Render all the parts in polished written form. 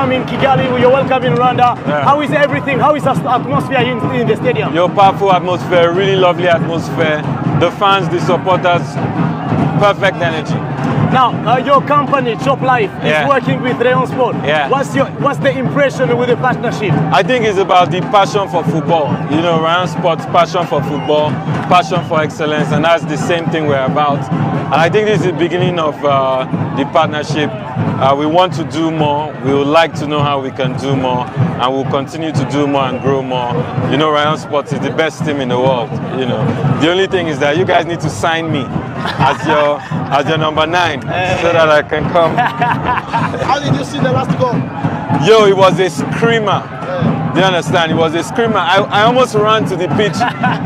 welcome in Kigali, you're welcome in Rwanda. Yeah. How is everything? How is the atmosphere in the stadium? Your powerful atmosphere, really lovely atmosphere. The fans, the supporters, perfect energy. Now, your company, Chop Life, is working with Rayon Sports. Yeah. What's the impression with the partnership? I think it's about the passion for football. You know, Rayon Sports, passion for football, passion for excellence, and that's the same thing we're about. And I think this is the beginning of the partnership. We want to do more. We would like to know how we can do more, and we'll continue to do more and grow more. You know, Rayon Sports is the best team in the world. You know, the only thing is that you guys need to sign me as your number 9 so that I can come. How did you see the last goal? Yo, it was a screamer. Do you understand? It was a screamer. I almost ran to the pitch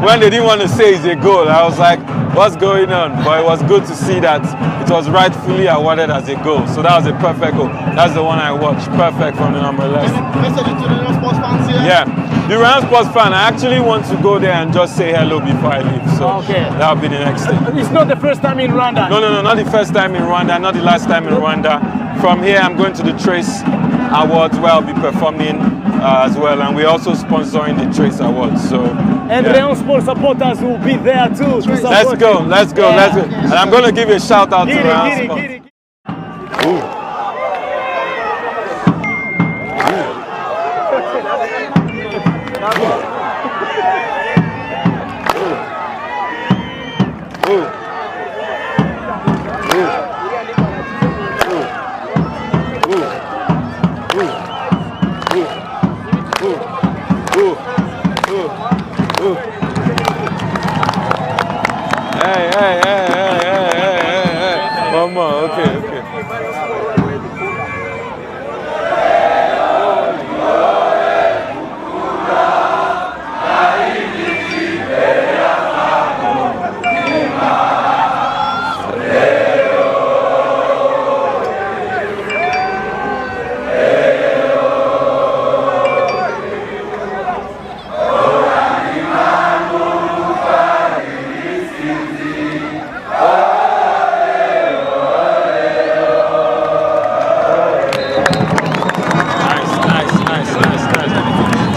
when they didn't want to say it's a goal. I was like, what's going on? But it was good to see that it was rightfully awarded as a goal. So that was a perfect goal. That's the one I watched. Perfect from the number 11. Message to the Rayon Sports fans here? Yeah. The Rayon Sports fan, I actually want to go there and just say hello before I leave. So that'll be the next thing. It's not the first time in Rwanda? No, not the first time in Rwanda, not the last time in Rwanda. From here, I'm going to the Trace Awards where I'll be performing as well, and we're also sponsoring the Trace Awards. So, and Rayon Sports supporters will be there too. Let's go. And I'm going to give a shout out to Rayon Sports. Hey. One more, okay.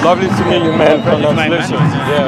Lovely to meet you, man. Congratulations. Yeah.